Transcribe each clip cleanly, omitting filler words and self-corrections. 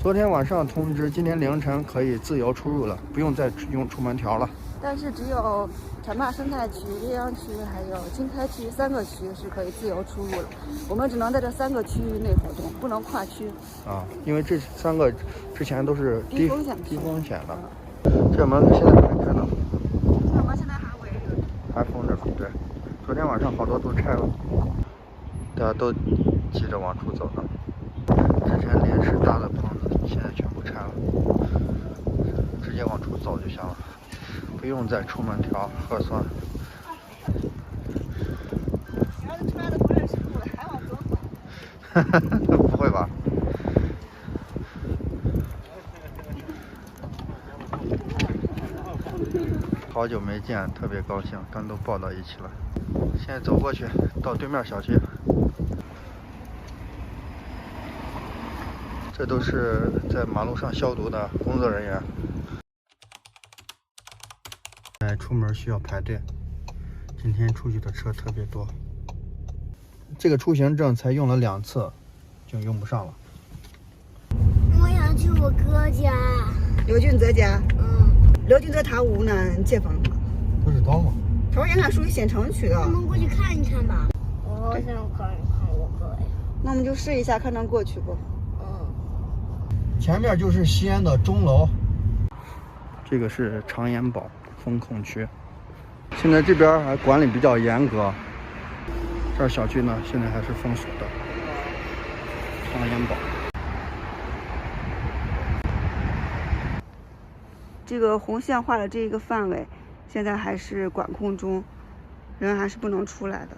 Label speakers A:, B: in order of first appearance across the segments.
A: 昨天晚上通知，今天凌晨可以自由出入了，不用再用出门条了。
B: 但是只有浐灞生态区、闿阳区还有经开区3个区是可以自由出入的，我们只能在这3个区域内活动，不能跨区。
A: 因为这3个之前都是低风险的。这门现在还没开呢。
B: 这门现在还围着，
A: 还封着呢。对，昨天晚上好多都拆了，大家都急着往出走呢。之前临时搭的棚子，现在全部拆了，直接往出走就行了，不用再出门条核酸。
B: 你儿子出来都不认识路了，还往左走？
A: 不会吧？好久没见，特别高兴，咱都抱到一起了。现在走过去，到对面小区。这都是在马路上消毒的工作人员。出门需要排队，今天出去的车特别多。这个出行证才用了2次，就用不上了。
C: 我想去我哥家。
B: 刘俊泽家。刘俊泽他屋呢解封了。
A: 不知道吗？
B: 他说应该属于县城区的。
C: 我们过去看一看吧。我好想看一看我哥呀。
B: 那我们就试一下，看能过去不？
A: 前面就是西安的钟楼，这个是长眼堡风控区，现在这边还管理比较严格。这儿小区呢现在还是封锁的。长眼堡
B: 这个红线画的这一个范围，现在还是管控中，人还是不能出来的。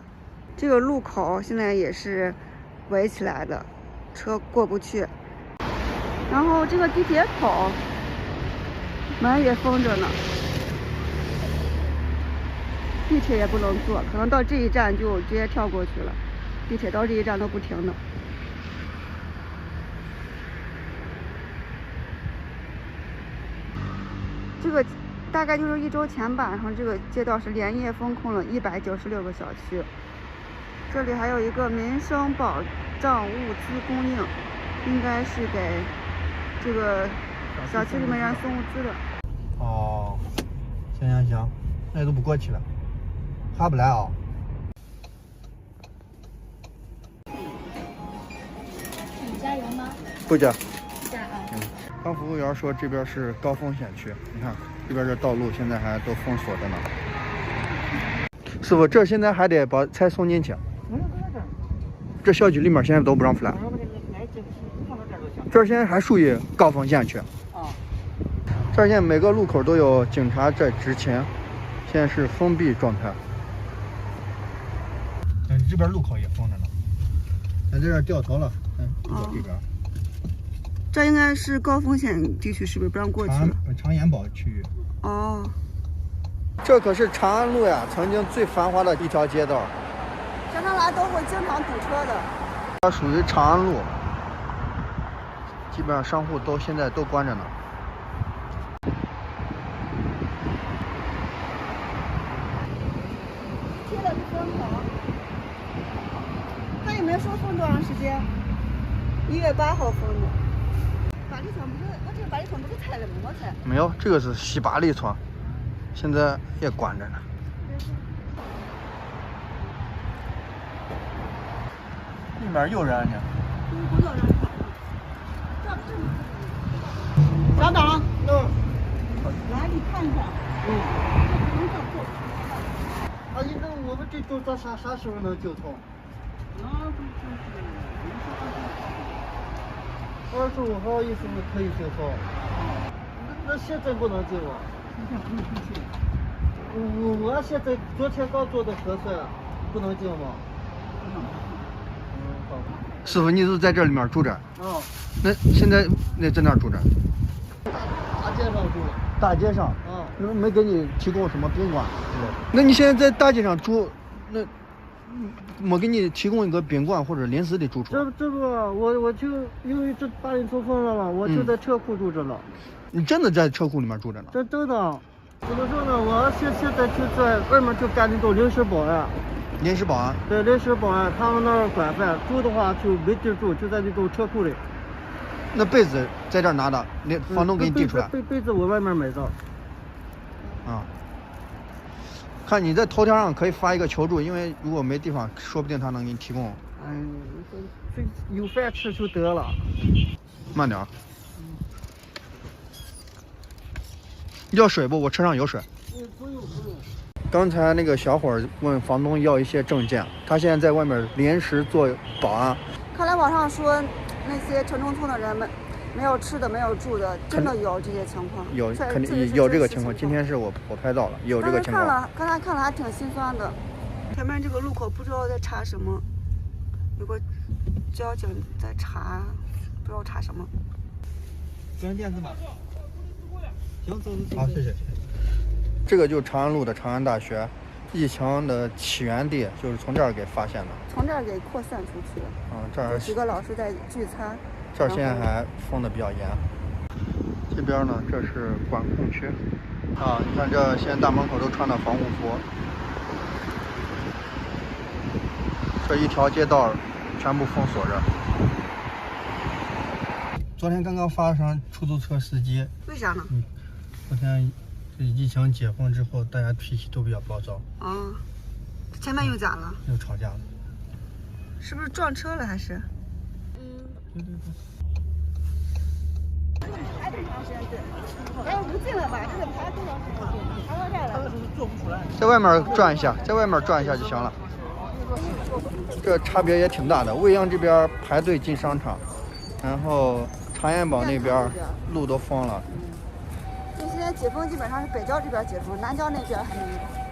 B: 这个路口现在也是围起来的，车过不去。然后这个地铁口门也封着呢，地铁也不能坐，可能到这一站就直接跳过去了，地铁到这一站都不停的。这个大概就是1周前吧，然后这个街道是连夜封控了196个小区。这里还有一个民生保障物资供应，应该是给这个小区里面人送物资的。
A: 行，那都不过去了，还不来啊？
C: 你加油吗？
A: 不加。
C: 加啊。
A: 刚服务员说这边是高风险区，你看这边这道路现在还都封锁着呢。师傅，这现在还得把菜送进去。这小区里面现在都不让出来。这现在还属于高风险区。这儿现在每个路口都有警察在执勤，现在是封闭状态。这边路口也封着呢。咱这边掉头了，这边。
B: 这应该是高风险地区，是不是不让过去了？
A: 长眼堡区域。这可是长安路呀，曾经最繁华的一条街道。
B: 上趟来都会经常堵车的。
A: 它属于长安路，基本上商户现在都关着呢。
B: 贴的是封口，他也没说封多长时间，1月8号封的。八里村不是，我这个八里村不是拆了吗？我猜。
A: 没有，这个是西八里村，现在也关着呢。里面有人呢。
B: 工作人员。小党。来，你看一下。
D: 阿姨，那我们这周到啥时候能就通？25号意思可以就通。那现在不能进吗？我现在昨天刚做的核酸，不能进吗？好。
A: 师傅，你是在这里面住着？那现在在哪住着？
D: 大街上住。
A: 大街上？没给你提供什么宾馆？那你现在在大街上住，那没给你提供一个宾馆或者临时的住处？
D: 这不，我就因为这八里村封了嘛，我就在车库住着了。
A: 你真的在车库里面住着呢？
D: 真的。怎么说呢？我现在就在外面就干那种临时保安。
A: 临时保安？
D: 对，临时保安，他们那儿管饭，住的话就没地住，就在那种车库里。
A: 那被子在这儿拿的，那房东给你递出来。
D: 被子我外面买的。
A: 啊。看你在头条上可以发一个求助，因为如果没地方，说不定他能给你提供。
D: 这有饭吃就得了。
A: 慢点儿。要水不？我车上有水。
D: 不用。
A: 刚才那个小伙儿问房东要一些证件，他现在在外面临时做保安。
B: 看来网上说那些城中村的人们没有吃的，没有住的，真的有这些情况。
A: 有，肯定有这个情况。今天是我拍到了，有这个情况。
B: 刚才看了还挺心酸的。前面这个路口不知道在查什么，有个交警在查，不知道查什么。
D: 个人电子码。行，走。
A: 好，谢谢。这个就是长安路的长安大学，疫情的起源地就是从这儿给发现的，
B: 从这儿给扩散出去的。
A: 这儿
B: 几个老师在聚餐。
A: 这儿现在还封的比较严。这边呢，这是管控区。你看这现在大门口都穿的防护服。这一条街道全部封锁着。昨天刚刚发生出租车司机。
B: 为啥呢？
A: 昨天疫情解封之后，大家脾气都比较暴躁。
B: 前面又咋了？
A: 又吵架了。
B: 是不是撞车了还是？
A: 对。
B: 排这么长时间队，要不进了吧？这得排多长时间？排到这儿了。
D: 做不出来。
A: 在外面转一下，就行了。这差别也挺大的。未央这边排队进商场，然后长安堡那边路都封了。
B: 现在解封基本上是北郊这边解封，南郊那边还没有。